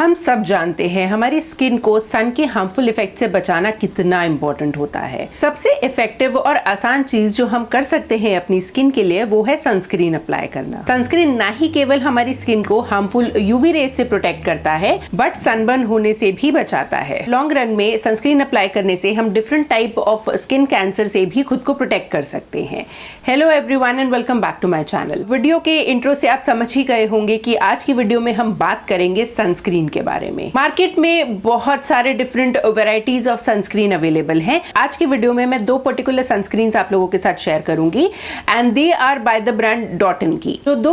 हम सब जानते हैं हमारी स्किन को सन के हार्मफुल इफेक्ट से बचाना कितना इम्पोर्टेंट होता है। सबसे इफेक्टिव और आसान चीज जो हम कर सकते हैं अपनी स्किन के लिए वो है सनस्क्रीन अप्लाई करना। सनस्क्रीन ना ही केवल हमारी स्किन को हार्मफुल यूवी रेज से प्रोटेक्ट करता है बट सनबर्न होने से भी बचाता है। लॉन्ग रन में सनस्क्रीन अप्लाई करने से हम different type of skin cancer से भी खुद को प्रोटेक्ट कर सकते हैं। Hello everyone and welcome back to my channel. Video के इंट्रो से आप समझ ही गए होंगे कि आज की वीडियो में हम बात करेंगे सनस्क्रीन के बारे में। मार्केट में बहुत सारे different varieties of sunscreen available हैं। आज की वीडियो में मैं दो पर्टिकुलर सनस्क्रीन आप लोगों के साथ शेयर करूंगी and they are by the brand Dot and Key. तो दो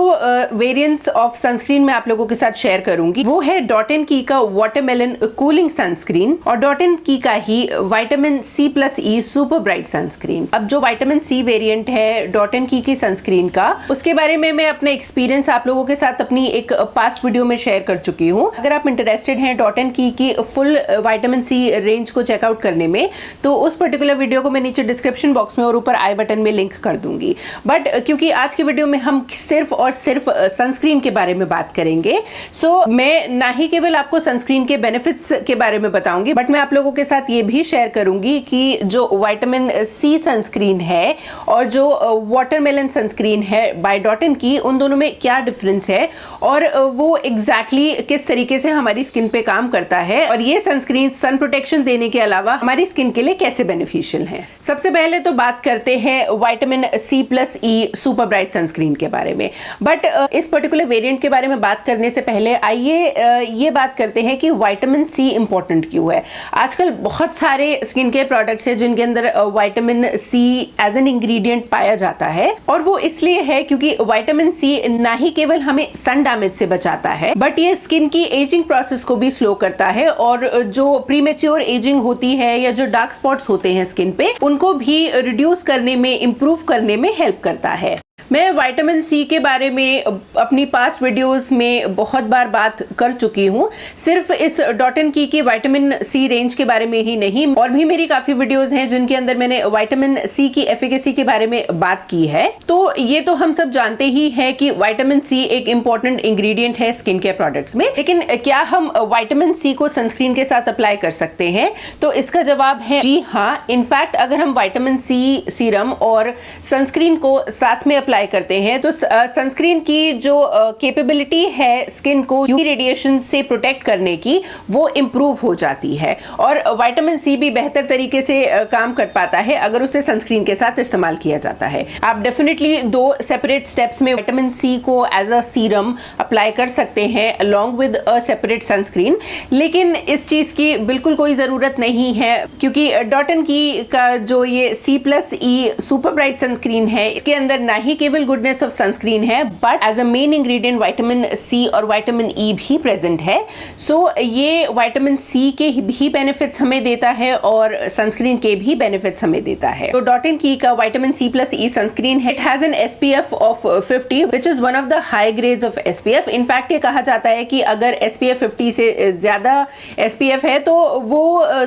वेरिएंट्स ऑफ सनस्क्रीन मैं आप लोगों के साथ शेयर करूंगी। वो है डॉट एंड की का वाटरमेलन कूलिंग सनस्क्रीन और डॉट एंड की का ही vitamin C plus E super bright sunscreen. अब जो विटामिन सी वेरिएंट है डॉट एंड की सनस्क्रीन का, उसके बारे में मैं अपने एक्सपीरियंस आप लोगों के साथ अपनी एक पास्ट वीडियो में शेयर कर चुकी हूँ। अगर आप इंटरेस्टेड हैं डॉट एंड की फुल विटामिन सी रेंज को चेकआउट करने में, तो उस पर्टिकुलर वीडियो को मैं नीचे डिस्क्रिप्शन बॉक्स में और ऊपर आई बटन में लिंक कर दूंगी। बट क्योंकि आज की वीडियो में हम सिर्फ और सिर्फ सनस्क्रीन के बारे में बात करेंगे, सो मैं ना ही केवल आपको सनस्क्रीन के बेनिफिट्स के बारे में बताऊंगी बट मैं आप लोगों के साथ ये भी शेयर करूंगी कि जो विटामिन सी सनस्क्रीन है और जो वाटरमेलन सनस्क्रीन है बाय डॉट एंड की, उन दोनों में क्या डिफरेंस है और वो एग्जैक्टली किस तरीके से हमारी स्किन पे काम करता है और ये सनस्क्रीन सन प्रोटेक्शन देने के अलावा हमारी स्किन के लिए कैसे बेनिफिशियल है। सबसे पहले तो बात करते हैं vitamin C plus E super bright sunscreen के बारे में। बट इस पर्टिकुलर वेरिएंट के बारे में बात करने से पहले आइए ये बात करते हैं कि विटामिन सी इंपॉर्टेंट क्यों है। आजकल बहुत सारे स्किन केयर प्रोडक्ट्स हैं जिनके अंदर vitamin C as an ingredient पाया जाता है और वो इसलिए है क्योंकि विटामिन सी ना ही केवल हमें सन डैमेज से बचाता है बट ये स्किन की एजिंग प्रोसेस को भी स्लो करता है और जो प्रीमेच्योर एजिंग होती है या जो डार्क स्पॉट्स होते हैं स्किन पे, उनको भी रिड्यूस करने में, इंप्रूव करने में हेल्प करता है। मैं विटामिन सी के बारे में अपनी पास्ट वीडियोस में बहुत बार बात कर चुकी हूँ। सिर्फ इस डॉट एंड की विटामिन सी रेंज के बारे में ही नहीं, और भी मेरी काफी वीडियोस हैं जिनके अंदर मैंने विटामिन सी की एफिकेसी के बारे में बात की है। तो ये तो हम सब जानते ही हैं कि विटामिन सी एक इंपॉर्टेंट इंग्रेडिएंट है स्किन केयर प्रोडक्ट्स में। लेकिन क्या हम विटामिन सी को सनस्क्रीन के साथ अप्लाई कर सकते हैं? तो इसका जवाब है जी हाँ। इनफैक्ट अगर हम विटामिन सी सीरम और सनस्क्रीन को साथ में अप्लाई करते हैं तो सनस्क्रीन की जो कैपेबिलिटी है स्किन को यूवी रेडिएशन से प्रोटेक्ट करने की, वो इंप्रूव हो जाती है और विटामिन सी भी बेहतर तरीके से काम कर पाता है अगर उसे सनस्क्रीन के साथ इस्तेमाल किया जाता है। आप डेफिनेटली दो सेपरेट स्टेप्स में विटामिन सी को एज अ सीरम अप्लाई कर सकते हैं along with a separate sunscreen, लेकिन इस चीज की बिल्कुल कोई जरूरत नहीं है क्योंकि डॉट एंड की का जो ये C plus E super bright sunscreen है, इसके अंदर ना ही केवल गुडनेस ऑफ सनस्क्रीन है but as a main ingredient vitamin C और विटामिन ई भी प्रेजेंट है। सो ये विटामिन सी के भी बेनिफिट्स हमें देता है और सनस्क्रीन के भी बेनिफिट्स हमें देता है। तो डॉट एंड की का विटामिन सी प्लस ई सनस्क्रीन है, it has an SPF of 50 which is one of the high grades of SPF. In fact ये कहा जाता है कि अगर एसपीएफ 50 से ज्यादा एसपीएफ है तो वो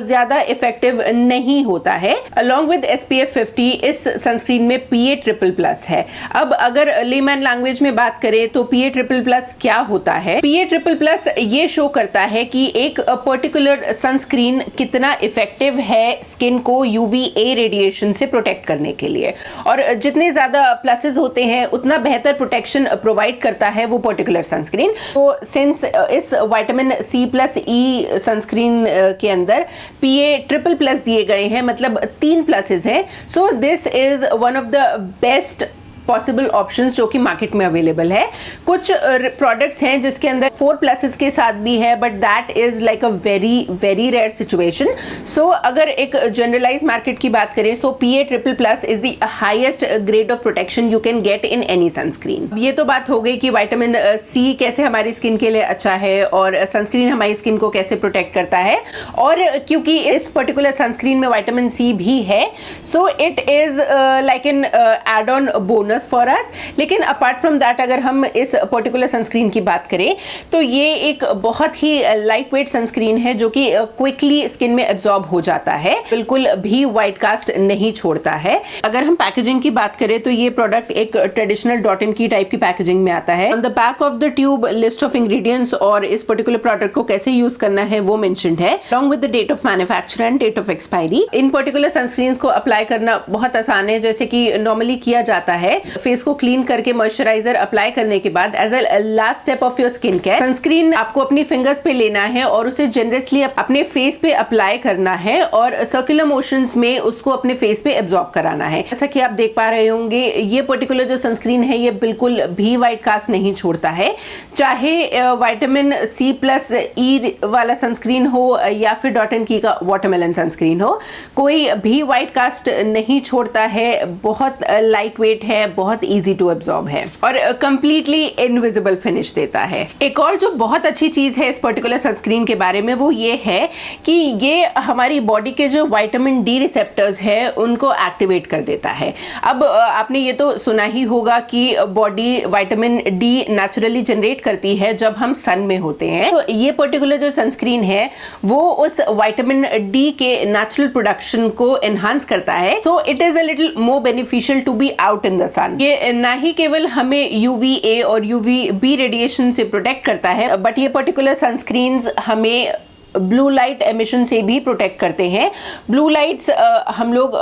ज्यादा इफेक्टिव नहीं होता है। अलोंग विद एसपीएफ 50 इस सनस्क्रीन में पीए ट्रिपल प्लस है। अब अगर लेमैन लैंग्वेज में बात करें तो पीए ट्रिपल प्लस क्या होता है? पीए ट्रिपल प्लस ये शो करता है कि एक पर्टिकुलर सनस्क्रीन कितना इफेक्टिव है स्किन को यूवी ए रेडिएशन से प्रोटेक्ट करने के लिए, और जितने ज्यादा प्लसेस होते हैं उतना बेहतर प्रोटेक्शन प्रोवाइड करता है वो पर्टिकुलर सनस्क्रीन। तो सिंस इस विटामिन सी प्लस ई सनस्क्रीन के अंदर पीए ट्रिपल प्लस दिए गए हैं, मतलब 3 प्लसेस हैं, so this is one of the best possible options जो कि मार्केट में अवेलेबल है। कुछ प्रोडक्ट्स हैं जिसके अंदर 4 प्लसेस के साथ भी है but that is like a very very rare situation. So अगर एक जनरलाइज मार्केट की बात करें, so PA triple plus is the highest grade of protection you can get in any sunscreen. ये तो बात हो गई कि विटामिन सी कैसे हमारी स्किन के लिए अच्छा है और सनस्क्रीन हमारी स्किन को कैसे प्रोटेक्ट करता है, और क्योंकि इस पर्टिकुलर सनस्क्रीन में विटामिन सी भी है, so it is like an add on bonus bonus for us. लेकिन अपार्ट फ्रॉम दैट अगर हम इस पर्टिकुलर सनस्क्रीन की बात करें तो ये एक बहुत ही लाइट वेट सनस्क्रीन है जो कि क्विकली स्किन में एब्जॉर्ब हो जाता है, बिल्कुल भी व्हाइट कास्ट नहीं छोड़ता है। अगर हम पैकेजिंग की बात करें तो ये प्रोडक्ट एक ट्रेडिशनल डॉट एंड की टाइप की पैकेजिंग में आता है। On the back of the tube list of ingredients और इस पर्टिकुलर प्रोडक्ट को कैसे यूज करना है वो मेंशन्ड है, along with the date of manufacture and date of expiry। In particular sunscreens को अप्लाई करना बहुत आसान है, जैसे कि नॉर्मली किया जाता है। फेस को क्लीन करके मॉइस्चराइजर अप्लाई करने के बाद as a last step of your skin care, sunscreen आपको अपनी फिंगर्स पे लेना है और उसे जनरसली अपने फेस पे अप्लाई करना है और सर्कुलर मोशंस में उसको अपने फेस पे एब्जॉर्ब कराना है। जैसा कि आप देख पा रहे होंगे ये पर्टिकुलर जो सनस्क्रीन है ये बिल्कुल भी व्हाइट कास्ट नहीं छोड़ता है, चाहे विटामिन सी प्लस ई वाला सनस्क्रीन हो या फिर डॉट एंड की का वाटरमेलन सनस्क्रीन हो, कोई भी व्हाइट कास्ट नहीं छोड़ता है। बहुत लाइट वेट है, बहुत इजी टू एब्जॉर्ब है और कंप्लीटली इनविजिबल फिनिश देता है। एक और जो बहुत अच्छी चीज है इस पर्टिकुलर सनस्क्रीन के बारे में वो ये है कि ये हमारी बॉडी के जो विटामिन डी रिसेप्टर्स है उनको एक्टिवेट कर देता है। अब आपने ये तो सुना ही होगा कि body vitamin D naturally generate करती है जब हम सन में होते हैं, तो ये पर्टिकुलर जो सनस्क्रीन है वो उस विटामिन डी के नेचुरल प्रोडक्शन को एनहांस करता है। So it is a little more beneficial to be out in the sun. ये ना ही केवल हमें यूवीए और यूवीबी रेडिएशन से प्रोटेक्ट करता है, बट ये पर्टिकुलर सनस्क्रीन्स हमें ब्लू लाइट एमिशन से भी प्रोटेक्ट करते हैं। ब्लू लाइट्स हम लोग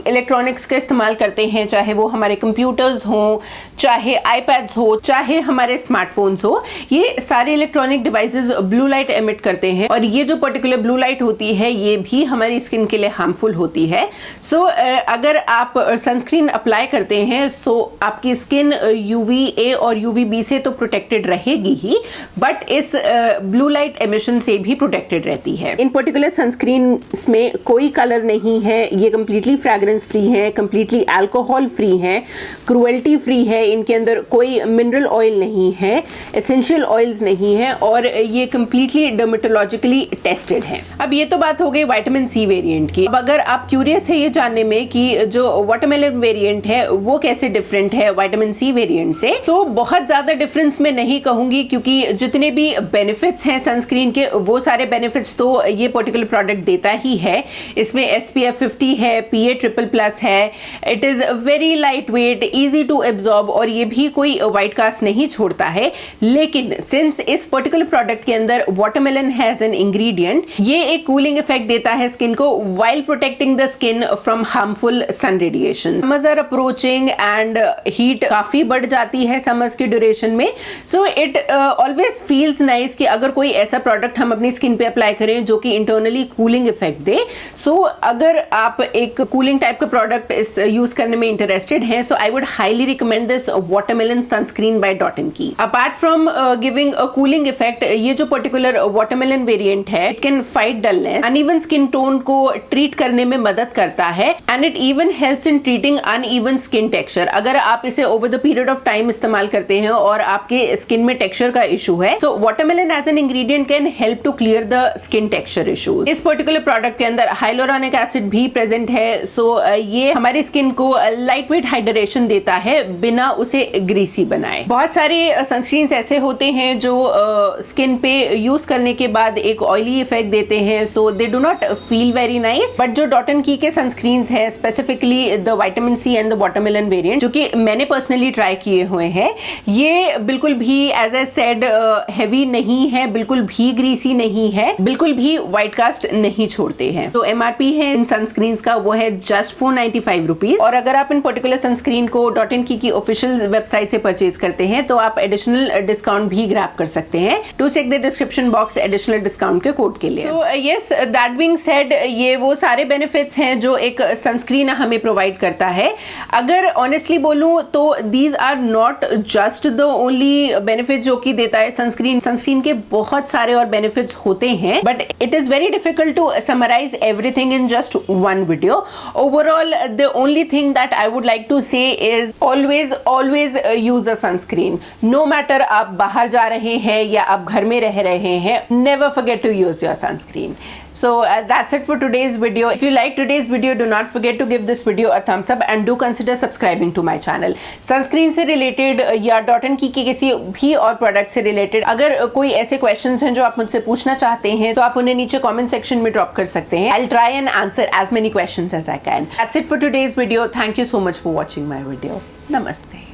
इलेक्ट्रॉनिक्स का इस्तेमाल करते हैं, चाहे वो हमारे कंप्यूटर्स हों, चाहे आईपैड्स हो, चाहे हमारे स्मार्टफोन्स हो, ये सारे electronic devices blue light emit करते हैं और ये जो पर्टिकुलर ब्लू लाइट होती है ये भी हमारी स्किन के लिए हार्मफुल होती है। सो अगर आप सनस्क्रीन अप्लाई करते हैं सो आपकी स्किन यूवीए और यूवीबी से तो प्रोटेक्टेड रहेगी ही, बट इस ब्लू लाइट एमिशन से भी प्रोटेक्ट रहती है। इन पर्टिकुलर सनस्क्रीन में कोई कलर नहीं है, ये कंप्लीटली फ्रेग्रेंस फ्री है, कंप्लीटली अल्कोहल फ्री है, क्रुएल्टी फ्री है, इनके अंदर कोई मिनरल ऑयल नहीं है, एसेंशियल ऑयल्स नहीं है और ये कंप्लीटली डर्मेटोलॉजिकली टेस्टेड है। अब ये तो बात हो गई विटामिन सी वेरिएंट की। अब अगर आप क्यूरियस है ये जानने में कि जो वाटरमेलन वेरिएंट है वो कैसे डिफरेंट है विटामिन सी वेरिएंट से, तो बहुत ज्यादा डिफरेंस मैं नहीं कहूंगी क्योंकि जितने भी बेनिफिट्स हैं सनस्क्रीन के वो सारे बेनिफिट्स तो ये पर्टिकुलर प्रोडक्ट देता ही है। इसमें SPF 50 है, PA++ है, it is very light weight, easy to absorb और ये भी कोई व्हाइट कास्ट नहीं छोड़ता है। लेकिन सिंस इस पर्टिकुलर प्रोडक्ट के अंदर वाटरमेलन हैज एन इंग्रेडिएंट, ये एक कूलिंग इफेक्ट देता है स्किन को while protecting the skin from harmful sun radiation. Summers are approaching and heat काफी बढ़ जाती है समर्स की ड्यूरेशन में, so it always feels nice कि अगर कोई ऐसा प्रोडक्ट हम अपनी स्किन पे अप्लाई करें जो कि इंटरनली कूलिंग इफेक्ट दे। सो अगर आप एक कूलिंग टाइप का प्रोडक्ट इस यूज करने में इंटरेस्टेड हैं so I would highly recommend this watermelon sunscreen by Dot and Key. Apart from giving a cooling effect, ये जो पर्टिकुलर वाटरमेलन वेरिएंट है it can fight dullness, uneven skin tone को treat करने में मदद करता है and it even helps in treating uneven skin texture. अगर आप इसे over the period of time इस्तेमाल करते हैं और आपके स्किन में टेक्सचर का इशू है, so watermelon as an ingredient can help to clear the skin texture issues. इस पर्टिकुलर प्रोडक्ट के अंदर हाइलोरॉनिक एसिड भी प्रेजेंट है, सो ये हमारी स्किन को लाइट वेट हाइड्रेशन देता है बिना उसे ग्रीसी बनाए। बहुत सारे सनस्क्रीन्स ऐसे होते हैं जो स्किन पे यूज करने के बाद एक ऑयली इफेक्ट देते हैं, so they do not feel very nice, but जो डॉट एंड की के सनस्क्रीन्स है specifically the vitamin C and the watermelon variant जो कि मैंने पर्सनली ट्राई किए हुए हैं, ये बिल्कुल भी एज आई सेड हैवी नहीं है, बिल्कुल भी ग्रीसी नहीं है, बिल्कुल भी व्हाइट कास्ट नहीं छोड़ते हैं। तो MRP है इन सनस्क्रीन्स का वो है जस्ट 495 रुपीज और अगर आप इन particular sunscreen co dot and की ऑफिशियल वेबसाइट से परचेज करते हैं तो आप एडिशनल डिस्काउंट भी ग्रैब कर सकते हैं। To check the description box additional discount के कोड के लिए। So yes, that being said, ये वो सारे बेनिफिट्स हैं जो एक सनस्क्रीन हमें प्रोवाइड करता है। अगर ऑनेस्टली बोलूं तो these are not just the only benefit जो कि देता है सनस्क्रीन। सनस्क्रीन के बहुत सारे और बेनिफिट्स होते हैं, but it is very difficult to summarize everything in just one video. Overall, the only thing that I would like to say is always use a sunscreen. No matter आप बाहर जा रहे हैं या आप घर में रह रहे हैं, never forget to use your sunscreen. So that's it for today's video. If you like today's video, do not forget to give this video a thumbs up and do consider subscribing to my channel. Sunscreen से related या dot and की किसी भी और product से related अगर कोई ऐसे क्वेश्चंस हैं जो आप मुझसे पूछना चाहते हैं तो आप उन्हें नीचे कमेंट सेक्शन में ड्रॉप कर सकते हैं. I'll try and answer as many questions as I can. That's it for today's video. Thank you so much for watching my video. Namaste.